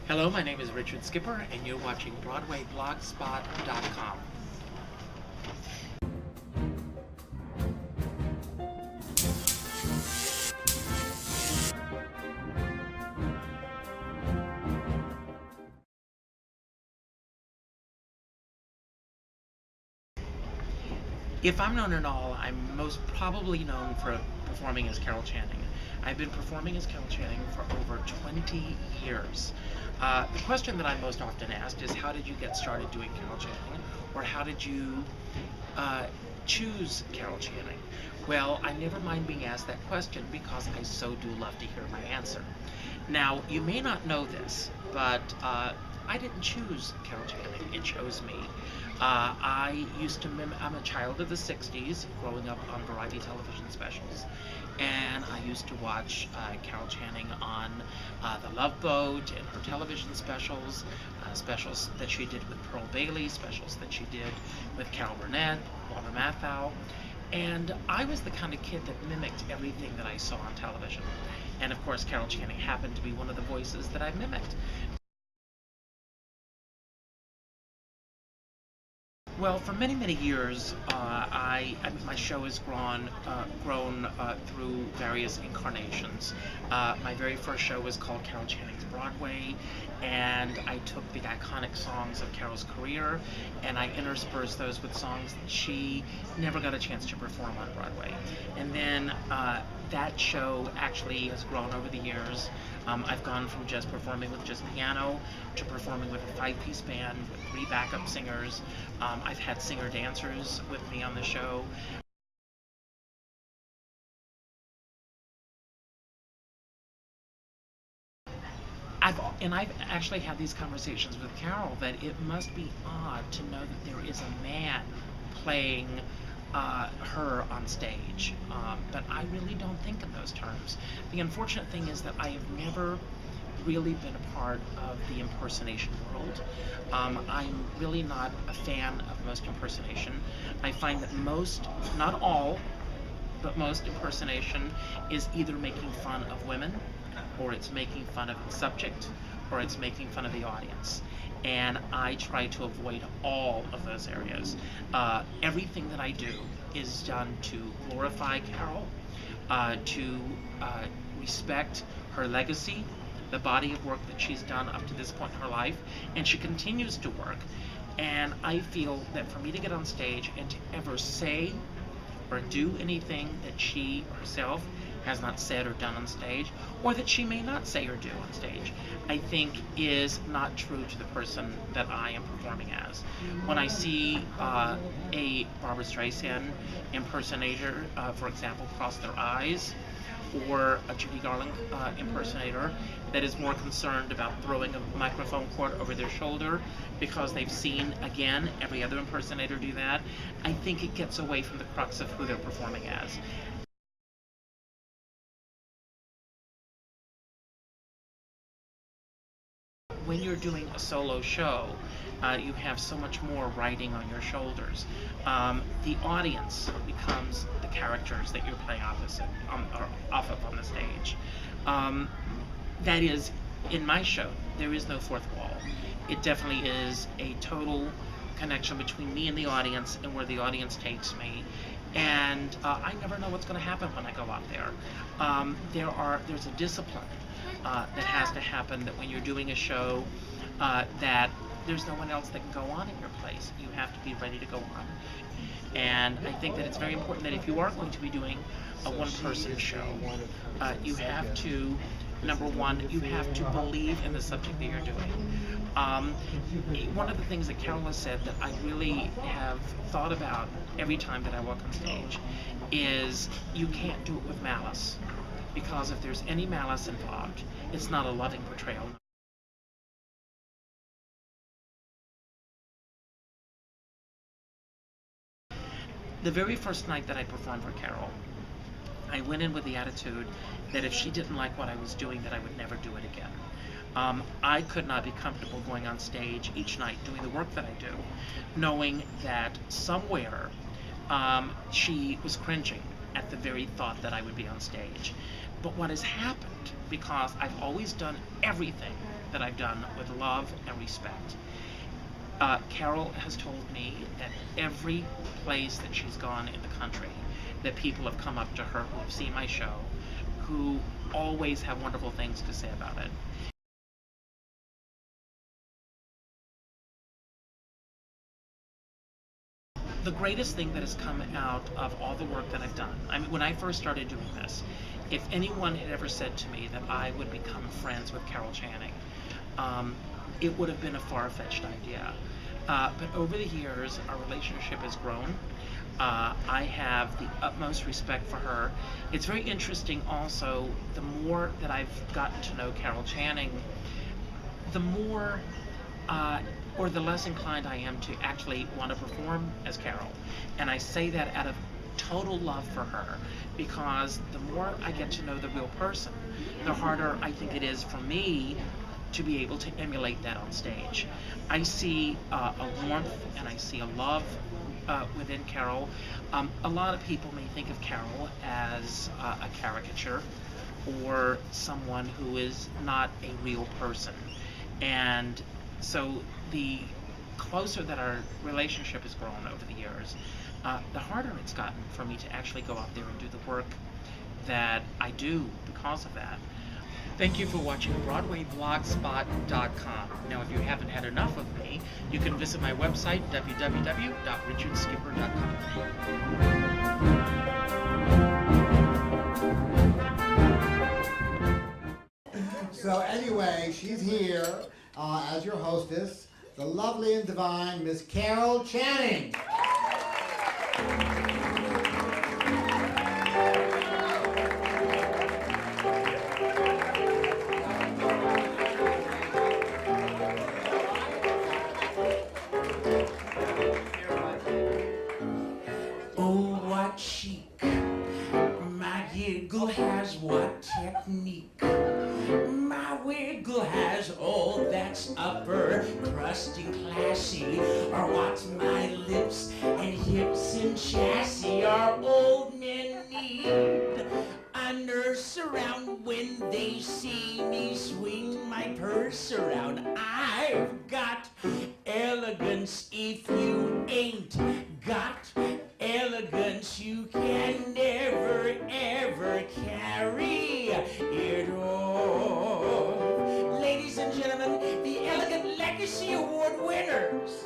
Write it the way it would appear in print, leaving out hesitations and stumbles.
Hello, my name is Richard Skipper, and you're watching BroadwayBlogspot.com. If I'm known at all, I'm most probably known for performing as Carol Channing. I've been performing as Carol Channing for over 20 years. The question that I'm most often asked is, how did you get started doing Carol Channing? Or how did you uh, choose Carol Channing? Well, I never mind being asked that question because I so do love to hear my answer. Now, you may not know this, but I didn't choose Carol Channing. It chose me. I'm a child of the 60s, growing up on variety television specials. And I used to watch Carol Channing on The Love Boat and her television specials, specials that she did with Pearl Bailey, specials that she did with Carol Burnett, Walter Matthau. And I was the kind of kid that mimicked everything that I saw on television. And of course, Carol Channing happened to be one of the voices that I mimicked. Well, for many, many years, my show has grown through various incarnations. My very first show was called Carol Channing's Broadway, and I took the iconic songs of Carol's career, and I interspersed those with songs that she never got a chance to perform on Broadway. And then that show actually has grown over the years. I've gone from just performing with just piano to performing with a five-piece band with three backup singers. I've had singer-dancers with me on the show. I've actually had these conversations with Carol that it must be odd to know that there is a man playing her on stage. But I really don't think in those terms. The unfortunate thing is that I have never really been a part of the impersonation world. I'm really not a fan of most impersonation. I find that most, not all, but most impersonation is either making fun of women, or it's making fun of the subject, or it's making fun of the audience. And I try to avoid all of those areas. Everything that I do is done to glorify Carol, to respect her legacy, the body of work that she's done up to this point in her life, and she continues to work. And I feel that for me to get on stage and to ever say or do anything that she herself has not said or done on stage, or that she may not say or do on stage, I think is not true to the person that I am performing as. When I see a Barbra Streisand impersonator, for example, cross their eyes, or a Judy Garland impersonator that is more concerned about throwing a microphone cord over their shoulder because they've seen, again, every other impersonator do that, I think it gets away from the crux of who they're performing as. When you're doing a solo show, you have so much more riding on your shoulders. The audience becomes the characters that you're playing opposite or off of on the stage. Um, that is, in my show, there is no fourth wall. It definitely is a total connection between me and the audience and where the audience takes me. And I never know what's going to happen when I go out there. There's a discipline that has to happen, that when you're doing a show, that there's no one else that can go on in your place. You have to be ready to go on. And I think that it's very important that if you are going to be doing a one-person show, you have to, number one, you have to believe in the subject that you're doing. Um, One of the things that Carol has said that I really have thought about every time that I walk on stage is you can't do it with malice. Because if there's any malice involved, it's not a loving portrayal. The very first night that I performed for Carol, I went in with the attitude that if she didn't like what I was doing, that I would never do it again. I could not be comfortable going on stage each night doing the work that I do, knowing that somewhere she was cringing at the very thought that I would be on stage. But what has happened, because I've always done everything that I've done with love and respect. Carol has told me that every place that she's gone in the country, that people have come up to her who have seen my show, who always have wonderful things to say about it. The greatest thing that has come out of all the work that I've done, I mean, when I first started doing this, if anyone had ever said to me that I would become friends with Carol Channing, it would have been a far-fetched idea. But over the years, our relationship has grown. I have the utmost respect for her. It's very interesting also, the more that I've gotten to know Carol Channing, the more or the less inclined I am to actually want to perform as Carol. And I say that out of total love for her, because the more I get to know the real person, the harder I think it is for me to be able to emulate that on stage. I see a warmth and I see a love within Carol. A lot of people may think of Carol as a caricature or someone who is not a real person. And so the closer that our relationship has grown over the years, the harder it's gotten for me to actually go out there and do the work that I do because of that. Thank you for watching BroadwayBlogspot.com. Now, if you haven't had enough of me, you can visit my website, www.richardskipper.com. So anyway, she's here as your hostess, the lovely and divine Miss Carol Channing. Oh, what chic, my giggle has what technique. My wiggle has all that's upper crust and classy, or what my lips and hips and chassis are old men need. A nurse around when they see me swing my purse around. I've got elegance. If you ain't got elegance, you can never ever carry it off. Ladies and gentlemen, the Elegant Legacy Award winners.